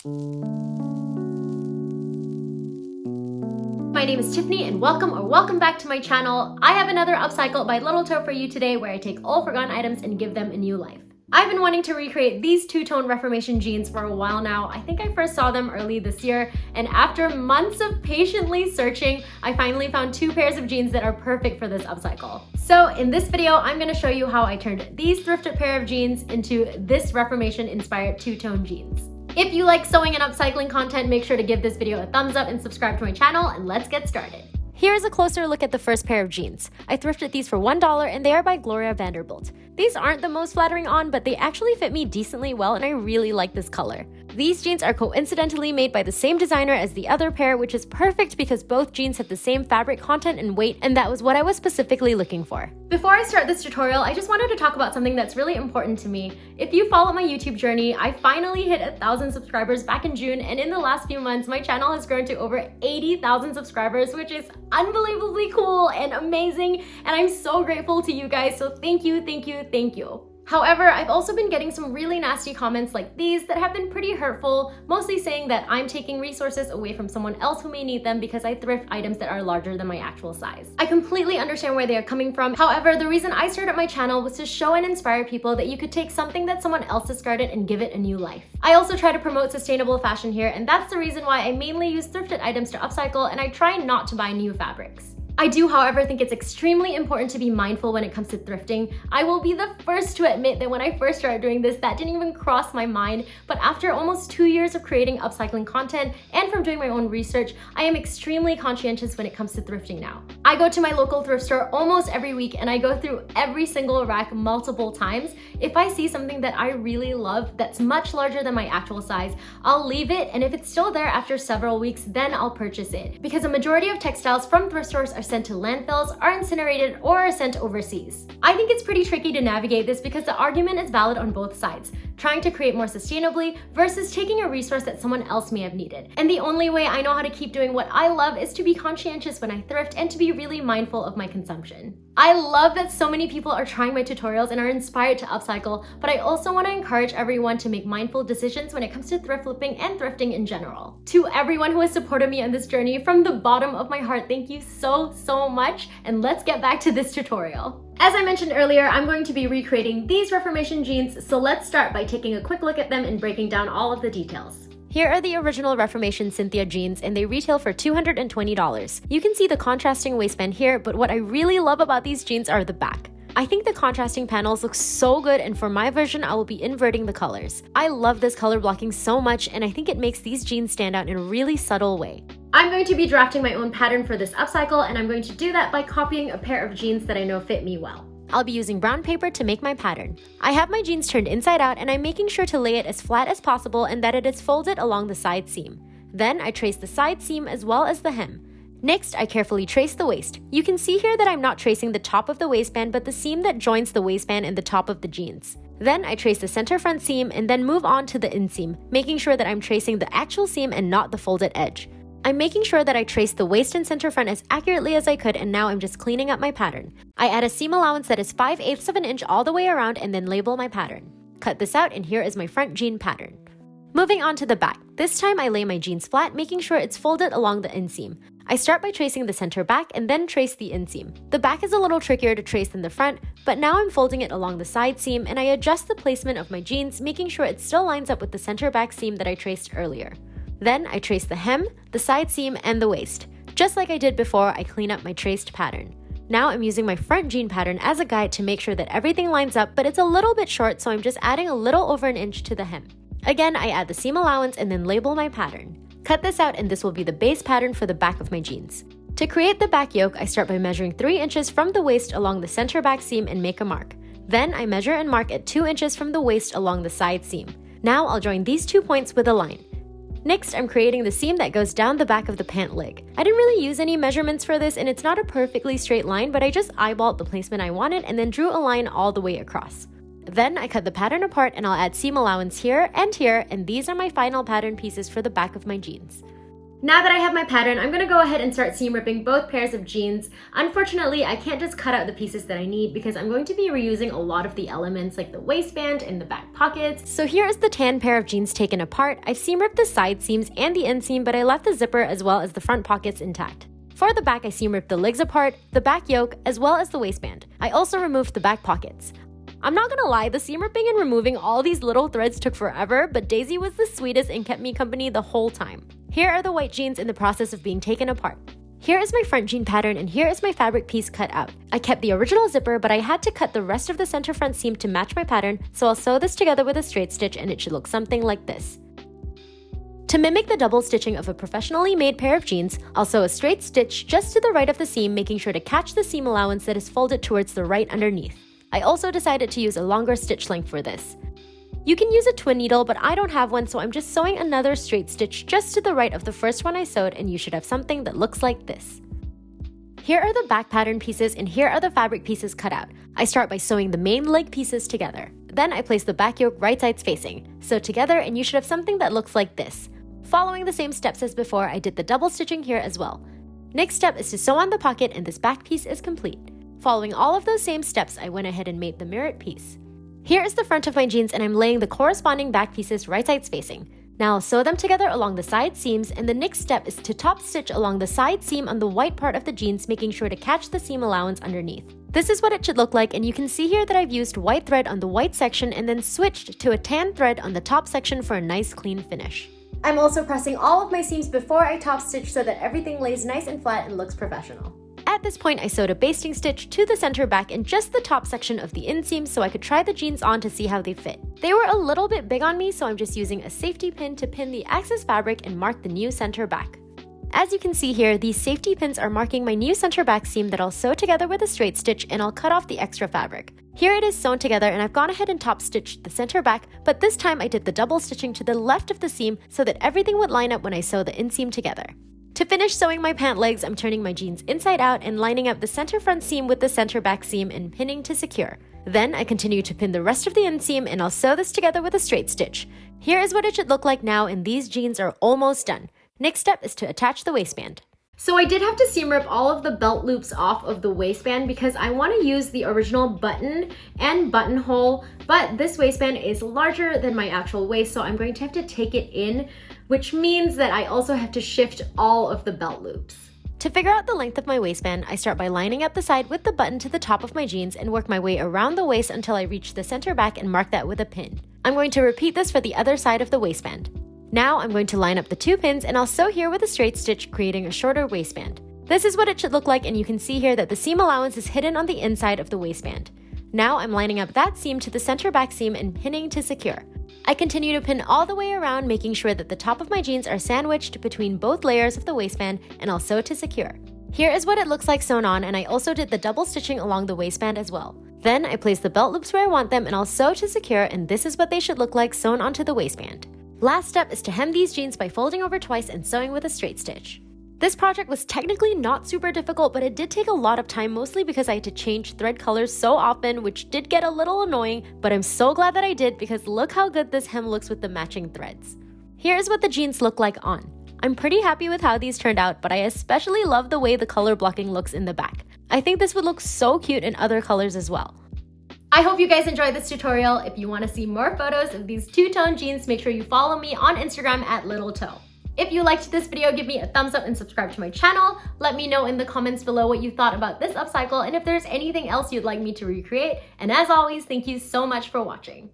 My name is Tiffany and welcome back to my channel. I have another upcycle by Little Toe for you today where I take all forgotten items and give them a new life. I've been wanting to recreate these two-tone Reformation jeans for a while now. I think I first saw them early this year, and after months of patiently searching, I finally found two pairs of jeans that are perfect for this upcycle. So in this video, I'm gonna show you how I turned these thrifted pair of jeans into this Reformation-inspired two-tone jeans. If you like sewing and upcycling content, make sure to give this video a thumbs up and subscribe to my channel, and let's get started. Here's a closer look at the first pair of jeans. I thrifted these for $1 and they are by Gloria Vanderbilt. These aren't the most flattering on, but they actually fit me decently well and I really like this color. These jeans are coincidentally made by the same designer as the other pair, which is perfect because both jeans have the same fabric content and weight, and that was what I was specifically looking for. Before I start this tutorial, I just wanted to talk about something that's really important to me. If you follow my YouTube journey, I finally hit 1,000 subscribers back in June, and in the last few months, my channel has grown to over 80,000 subscribers, which is unbelievably cool and amazing, and I'm so grateful to you guys, so thank you, thank you, thank you. However, I've also been getting some really nasty comments like these that have been pretty hurtful, mostly saying that I'm taking resources away from someone else who may need them because I thrift items that are larger than my actual size. I completely understand where they are coming from. However, the reason I started my channel was to show and inspire people that you could take something that someone else discarded and give it a new life. I also try to promote sustainable fashion here, and that's the reason why I mainly use thrifted items to upcycle, and I try not to buy new fabrics. I do, however, think it's extremely important to be mindful when it comes to thrifting. I will be the first to admit that when I first started doing this, that didn't even cross my mind, but after almost 2 years of creating upcycling content and from doing my own research, I am extremely conscientious when it comes to thrifting now. I go to my local thrift store almost every week and I go through every single rack multiple times. If I see something that I really love that's much larger than my actual size, I'll leave it, and if it's still there after several weeks, then I'll purchase it. Because a majority of textiles from thrift stores are sent to landfills, are incinerated, or are sent overseas. I think it's pretty tricky to navigate this because the argument is valid on both sides, trying to create more sustainably versus taking a resource that someone else may have needed. And the only way I know how to keep doing what I love is to be conscientious when I thrift and to be really mindful of my consumption. I love that so many people are trying my tutorials and are inspired to upcycle, but I also want to encourage everyone to make mindful decisions when it comes to thrift flipping and thrifting in general. To everyone who has supported me on this journey, from the bottom of my heart, thank you so much, and let's get back to this tutorial. As I mentioned earlier, I'm going to be recreating these Reformation jeans, so let's start by taking a quick look at them and breaking down all of the details. Here are the original Reformation Cynthia jeans, and they retail for $220. You can see the contrasting waistband here, but what I really love about these jeans are the back. I think the contrasting panels look so good, and for my version, I will be inverting the colors. I love this color blocking so much, and I think it makes these jeans stand out in a really subtle way. I'm going to be drafting my own pattern for this upcycle, and I'm going to do that by copying a pair of jeans that I know fit me well. I'll be using brown paper to make my pattern. I have my jeans turned inside out, and I'm making sure to lay it as flat as possible and that it is folded along the side seam. Then I trace the side seam as well as the hem. Next, I carefully trace the waist. You can see here that I'm not tracing the top of the waistband, but the seam that joins the waistband and the top of the jeans. Then I trace the center front seam and then move on to the inseam, making sure that I'm tracing the actual seam and not the folded edge. I'm making sure that I traced the waist and center front as accurately as I could, and now I'm just cleaning up my pattern. I add a seam allowance that is 5/8 of an inch all the way around and then label my pattern. Cut this out, and here is my front jean pattern. Moving on to the back. This time I lay my jeans flat, making sure it's folded along the inseam. I start by tracing the center back and then trace the inseam. The back is a little trickier to trace than the front, but now I'm folding it along the side seam, and I adjust the placement of my jeans, making sure it still lines up with the center back seam that I traced earlier. Then I trace the hem, the side seam, and the waist. Just like I did before, I clean up my traced pattern. Now I'm using my front jean pattern as a guide to make sure that everything lines up, but it's a little bit short, so I'm just adding a little over an inch to the hem. Again, I add the seam allowance and then label my pattern. Cut this out, and this will be the base pattern for the back of my jeans. To create the back yoke, I start by measuring 3 inches from the waist along the center back seam and make a mark. Then I measure and mark at 2 inches from the waist along the side seam. Now I'll join these 2 points with a line. Next, I'm creating the seam that goes down the back of the pant leg. I didn't really use any measurements for this, and it's not a perfectly straight line, but I just eyeballed the placement I wanted and then drew a line all the way across. Then I cut the pattern apart, and I'll add seam allowance here, and these are my final pattern pieces for the back of my jeans. Now that I have my pattern, I'm gonna go ahead and start seam ripping both pairs of jeans. Unfortunately, I can't just cut out the pieces that I need because I'm going to be reusing a lot of the elements like the waistband and the back pockets. So here is the tan pair of jeans taken apart. I've seam ripped the side seams and the inseam, but I left the zipper as well as the front pockets intact. For the back, I seam ripped the legs apart, the back yoke, as well as the waistband. I also removed the back pockets. I'm not gonna lie, the seam ripping and removing all these little threads took forever, but Daisy was the sweetest and kept me company the whole time. Here are the white jeans in the process of being taken apart. Here is my front jean pattern and here is my fabric piece cut out. I kept the original zipper, but I had to cut the rest of the center front seam to match my pattern, so I'll sew this together with a straight stitch and it should look something like this. To mimic the double stitching of a professionally made pair of jeans, I'll sew a straight stitch just to the right of the seam, making sure to catch the seam allowance that is folded towards the right underneath. I also decided to use a longer stitch length for this. You can use a twin needle, but I don't have one, so I'm just sewing another straight stitch just to the right of the first one I sewed, and you should have something that looks like this. Here are the back pattern pieces and here are the fabric pieces cut out. I start by sewing the main leg pieces together. Then I place the back yoke right sides facing. Sew together and you should have something that looks like this. Following the same steps as before, I did the double stitching here as well. Next step is to sew on the pocket and this back piece is complete. Following all of those same steps, I went ahead and made the mirrored piece. Here is the front of my jeans and I'm laying the corresponding back pieces right sides facing. Now I'll sew them together along the side seams, and the next step is to top stitch along the side seam on the white part of the jeans, making sure to catch the seam allowance underneath. This is what it should look like, and you can see here that I've used white thread on the white section and then switched to a tan thread on the top section for a nice clean finish. I'm also pressing all of my seams before I top stitch so that everything lays nice and flat and looks professional. At this point, I sewed a basting stitch to the center back in just the top section of the inseam so I could try the jeans on to see how they fit. They were a little bit big on me, so I'm just using a safety pin to pin the excess fabric and mark the new center back. As you can see here, these safety pins are marking my new center back seam that I'll sew together with a straight stitch, and I'll cut off the extra fabric. Here it is sewn together, and I've gone ahead and top stitched the center back, but this time I did the double stitching to the left of the seam so that everything would line up when I sew the inseam together. To finish sewing my pant legs, I'm turning my jeans inside out and lining up the center front seam with the center back seam and pinning to secure. Then I continue to pin the rest of the inseam, and I'll sew this together with a straight stitch. Here is what it should look like now, and these jeans are almost done. Next step is to attach the waistband. So I did have to seam rip all of the belt loops off of the waistband because I want to use the original button and buttonhole, but this waistband is larger than my actual waist, so I'm going to have to take it in, which means that I also have to shift all of the belt loops. To figure out the length of my waistband, I start by lining up the side with the button to the top of my jeans and work my way around the waist until I reach the center back and mark that with a pin. I'm going to repeat this for the other side of the waistband. Now I'm going to line up the two pins, and I'll sew here with a straight stitch, creating a shorter waistband. This is what it should look like, and you can see here that the seam allowance is hidden on the inside of the waistband. Now I'm lining up that seam to the center back seam and pinning to secure. I continue to pin all the way around, making sure that the top of my jeans are sandwiched between both layers of the waistband, and I'll sew to secure. Here is what it looks like sewn on, and I also did the double stitching along the waistband as well. Then I place the belt loops where I want them, and I'll sew to secure, and this is what they should look like sewn onto the waistband. Last step is to hem these jeans by folding over twice and sewing with a straight stitch. This project was technically not super difficult, but it did take a lot of time, mostly because I had to change thread colors so often, which did get a little annoying, but I'm so glad that I did because look how good this hem looks with the matching threads. Here's what the jeans look like on. I'm pretty happy with how these turned out, but I especially love the way the color blocking looks in the back. I think this would look so cute in other colors as well. I hope you guys enjoyed this tutorial. If you want to see more photos of these two-tone jeans, make sure you follow me on Instagram at @LittleToe. If you liked this video, give me a thumbs up and subscribe to my channel. Let me know in the comments below what you thought about this upcycle and if there's anything else you'd like me to recreate. And as always, thank you so much for watching.